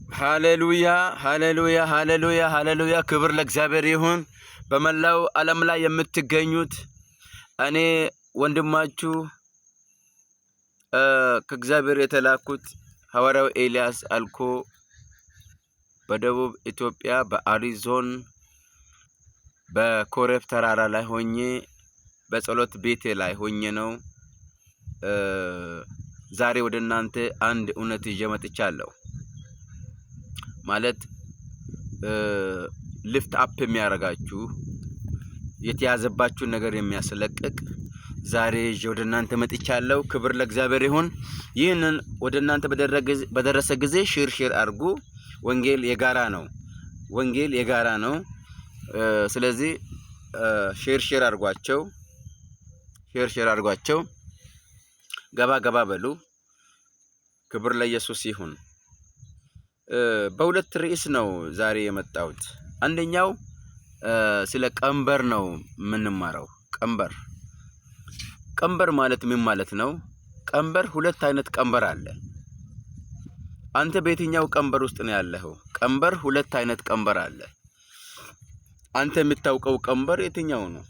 ሃሌሉያ ሃሌሉያ ሃሌሉያ ሃሌሉያ ክብር ለእግዚአብሔር ይሁን። በመላው ዓለም ላይ የምትገኙት እኔ ወንድማችሁ ከእግዚአብሔር የተላኩት ሐዋርያው ኤልያስ አልኮ በደቡብ ኢትዮጵያ በአሪዞን በኮሬብ ተራራ ላይ ሆኜ በጸሎት ቤቴ ላይ ሆኜ ነው ዛሬ ወደ እናንተ አንድ እውነት ይዤ መጥቻለሁ። ማለት ሊፍት አፕ የሚያረጋችሁ የተያዘባችሁ ነገር የሚያስለቅቅ ዛሬ ይዤ ወደ እናንተ መጥቻለሁ። ክብር ለእግዚአብሔር ይሁን። ይህንን ወደ እናንተ በደረሰ ጊዜ ሼር አድርጉ። ወንጌል የጋራ ነው። ወንጌል የጋራ ነው። ስለዚህ ሼር አድርጓቸው። ሼር አድርጓቸው። ገባ በሉ። ክብር ለኢየሱስ ይሁን። በሁለት ርዕስ ነው ዛሬ የመጣሁት። አንደኛው ስለ ቀንበር ነው የምንማረው። ቀንበር ማለት ምን ማለት ነው? ቀንበር ሁለት አይነት ቀንበር አለ። አንተ በየትኛው ቀንበር ውስጥ ነው ያለኸው? ቀንበር ሁለት አይነት ቀንበር አለ። አንተ የምታውቀው ቀንበር የትኛው ነው?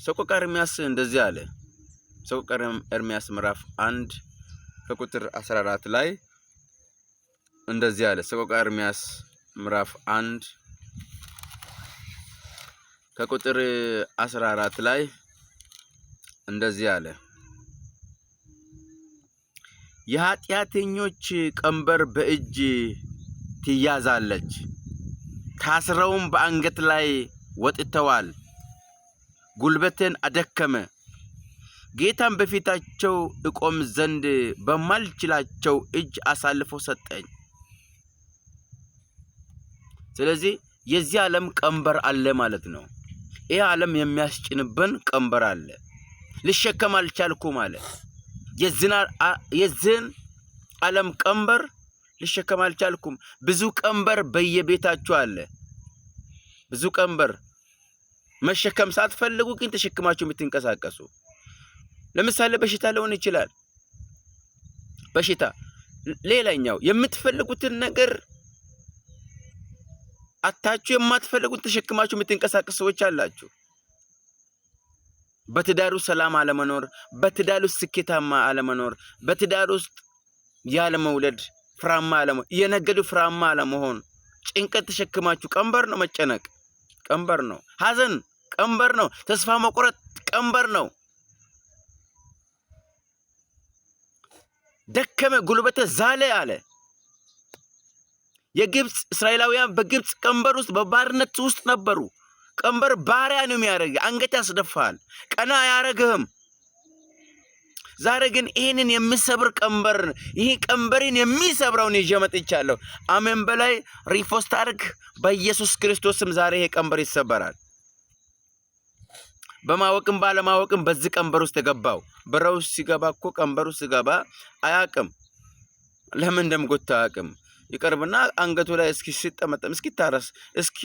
ሰቆቃ ኤርምያስ እንደዚህ አለ። ሰቆቃ ኤርምያስ ምዕራፍ 1 ከቁጥር 14 ላይ እንደዚህ አለ። ሰቆቃ ኤርምያስ ምዕራፍ 1 ከቁጥር 14 ላይ እንደዚህ አለ። የኃጢአተኞች ቀንበር በእጅ ትያዛለች፣ ታስረውም በአንገት ላይ ወጥተዋል። ጉልበቴን አደከመ፣ ጌታም በፊታቸው እቆም ዘንድ በማልችላቸው እጅ አሳልፎ ሰጠኝ። ስለዚህ የዚህ ዓለም ቀንበር አለ ማለት ነው። ይህ ዓለም የሚያስጭንብን ቀንበር አለ። ልሸከም አልቻልኩም አለ። የዚህን ዓለም ቀንበር ልሸከም አልቻልኩም። ብዙ ቀንበር በየቤታችሁ አለ። ብዙ ቀንበር መሸከም ሳትፈልጉ ግን ተሸክማችሁ የምትንቀሳቀሱ። ለምሳሌ በሽታ ሊሆን ይችላል። በሽታ። ሌላኛው የምትፈልጉትን ነገር አታችሁ የማትፈልጉት ተሸክማችሁ የምትንቀሳቀሱ ሰዎች አላችሁ። በትዳር ውስጥ ሰላም አለመኖር፣ በትዳር ውስጥ ስኬታማ አለመኖር፣ በትዳር ውስጥ ያለ መውለድ፣ ፍራማ አለመሆን፣ የነገዱ ፍራማ አለመሆን፣ ጭንቀት ተሸክማችሁ ቀንበር ነው። መጨነቅ ቀንበር ነው። ሐዘን ቀንበር ነው። ተስፋ መቁረጥ ቀንበር ነው። ደከመ፣ ጉልበቴ ዛለ አለ። የግብጽ እስራኤላውያን በግብጽ ቀንበር ውስጥ በባርነት ውስጥ ነበሩ። ቀንበር ባሪያ ነው የሚያደርግ፣ አንገት ያስደፋል፣ ቀና አያረግህም። ዛሬ ግን ይህንን የሚሰብር ቀንበር፣ ይህ ቀንበርን የሚሰብረውን ይዤ መጥቻለሁ። አሜን በላይ ሪፖስት አድርግ። በኢየሱስ ክርስቶስም ዛሬ ይሄ ቀንበር ይሰበራል። በማወቅም ባለማወቅም በዚህ ቀንበር ውስጥ የገባው በረው ሲገባ እኮ ቀንበር ውስጥ ሲገባ አያቅም። ለምን እንደምጎታ አያቅም። ይቀርብና አንገቱ ላይ እስኪ ሲጠመጠም እስኪታረስ እስኪ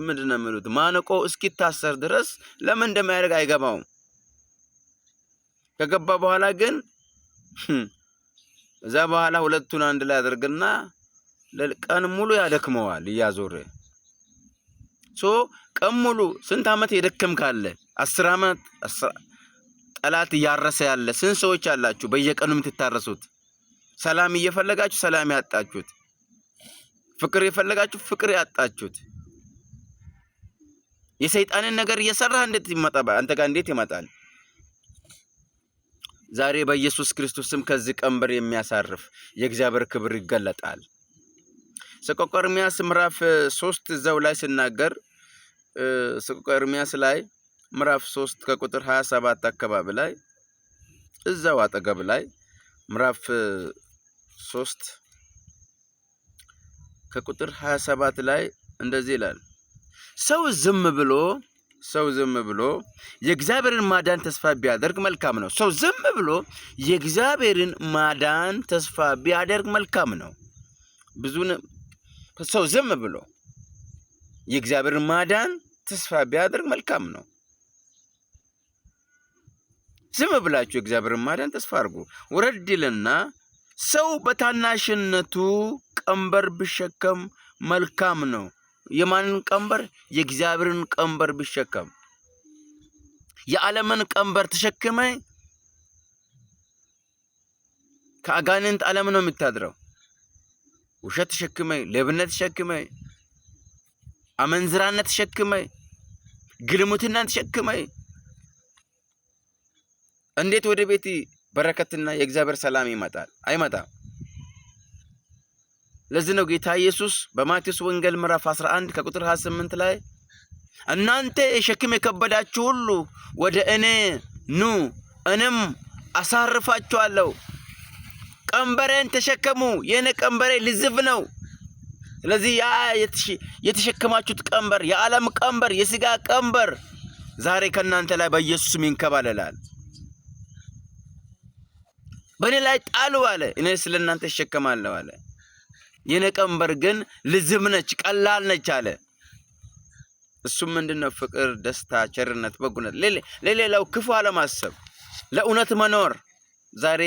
ምንድነው የሚሉት ማነቆ እስኪታሰር ድረስ ለምን እንደማያደርግ አይገባውም። ከገባ በኋላ ግን እዛ በኋላ ሁለቱን አንድ ላይ አድርግና ለቀን ሙሉ ያደክመዋል እያዞረ። ቀን ሙሉ ስንት ዓመት የደከም ካለ 10 ዓመት ጠላት እያረሰ ያለ ስንት ሰዎች አላችሁ? በየቀኑ የምትታረሱት። ሰላም እየፈለጋችሁ ሰላም ያጣችሁት፣ ፍቅር እየፈለጋችሁ ፍቅር ያጣችሁት። የሰይጣንን ነገር እየሰራህ እንዴት ይመጣል? አንተ ጋር እንዴት ይመጣል? ዛሬ በኢየሱስ ክርስቶስም ከዚህ ቀንበር የሚያሳርፍ የእግዚአብሔር ክብር ይገለጣል። ሰቆቃ ኤርምያስ ምዕራፍ 3 እዛው ላይ ሲናገር ሰቆቃ ኤርምያስ ላይ ምዕራፍ 3 ከቁጥር 27 አካባቢ ላይ እዛው አጠገብ ላይ ምዕራፍ 3 ከቁጥር 27 ላይ እንደዚህ ይላል። ሰው ዝም ብሎ የእግዚአብሔርን ማዳን ተስፋ ቢያደርግ መልካም ነው። ሰው ዝም ብሎ የእግዚአብሔርን ማዳን ተስፋ ቢያደርግ መልካም ነው። ሰው ዝም ብሎ የእግዚአብሔርን ማዳን ተስፋ ቢያደርግ መልካም ነው። ዝም ብላችሁ እግዚአብሔርን ማዳን ተስፋ አድርጉ። ወረድ ይልና ሰው በታናሽነቱ ቀንበር ቢሸከም መልካም ነው። የማንን ቀንበር? የእግዚአብሔርን ቀንበር ቢሸከም። የዓለምን ቀንበር ተሸክመ ከአጋንንት ዓለም ነው የምታድረው። ውሸት ተሸክመ፣ ሌብነት ተሸክመ፣ አመንዝራነት ተሸክመ፣ ግልሙትናን ተሸክመ እንዴት ወደ ቤት በረከትና የእግዚአብሔር ሰላም ይመጣል? አይመጣም። ለዚህ ነው ጌታ ኢየሱስ በማቴዎስ ወንጌል ምዕራፍ 11 ከቁጥር 28 ላይ እናንተ ሸክም የከበዳችሁ ሁሉ ወደ እኔ ኑ እኔም አሳርፋችኋለሁ። ቀንበሬን ተሸከሙ፣ የኔ ቀንበሬ ልዝብ ነው። ስለዚህ ያ የተሸከማችሁት ቀንበር፣ የዓለም ቀንበር፣ የሥጋ ቀንበር ዛሬ ከእናንተ ላይ በኢየሱስ ይንከባለላል። በእኔ ላይ ጣሉ አለ፣ እኔ ስለ እናንተ እሸከማለሁ አለ። የኔ ቀንበር ግን ልዝብ ነች፣ ቀላል ነች አለ። እሱም ምንድነው? ፍቅር፣ ደስታ፣ ቸርነት፣ በጎነት፣ ለሌላው ክፉ አለማሰብ፣ ለእውነት መኖር። ዛሬ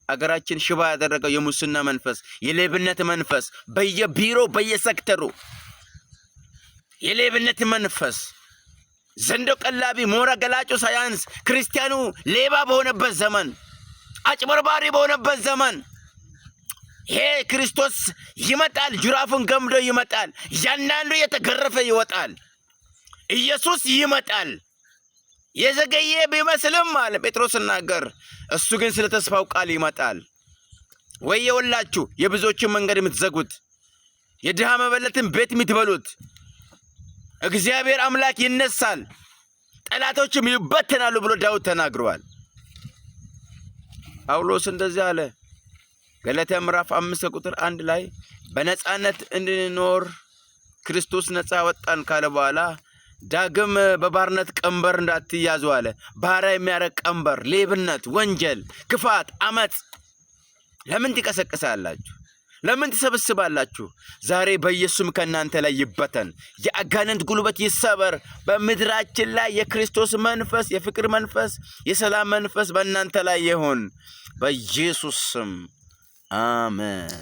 አገራችን ሽባ ያደረገው የሙስና መንፈስ፣ የሌብነት መንፈስ፣ በየቢሮ በየሴክተሩ የሌብነት መንፈስ፣ ዘንዶ ቀላቢ፣ ሞራ ገላጩ ሳያንስ ክርስቲያኑ ሌባ በሆነበት ዘመን፣ አጭበርባሪ በሆነበት ዘመን ይሄ ክርስቶስ ይመጣል፣ ጅራፉን ገምዶ ይመጣል፣ እያንዳንዱ የተገረፈ ይወጣል። ኢየሱስ ይመጣል። የዘገየ ቢመስልም አለ ጴጥሮስ ሲናገር፣ እሱ ግን ስለ ተስፋው ቃል ይመጣል። ወየውላችሁ የብዙዎችን መንገድ የምትዘጉት፣ የድሃ መበለትን ቤት የምትበሉት። እግዚአብሔር አምላክ ይነሳል፣ ጠላቶችም ይበተናሉ ብሎ ዳዊት ተናግሯል። ጳውሎስ እንደዚህ አለ ገላትያ ምዕራፍ 5 ቁጥር 1 ላይ በነጻነት እንድንኖር ክርስቶስ ነጻ ወጣን ካለ በኋላ ዳግም በባርነት ቀንበር እንዳትያዙ አለ። ባሪያ የሚያረግ ቀንበር፣ ሌብነት፣ ወንጀል፣ ክፋት፣ አመጽ ለምን ትቀሰቅሳላችሁ? ለምን ትሰበስባላችሁ? ዛሬ በኢየሱስም ከእናንተ ላይ ይበተን። የአጋንንት ጉልበት ይሰበር። በምድራችን ላይ የክርስቶስ መንፈስ፣ የፍቅር መንፈስ፣ የሰላም መንፈስ በእናንተ ላይ ይሁን። በኢየሱስ ስም አሜን።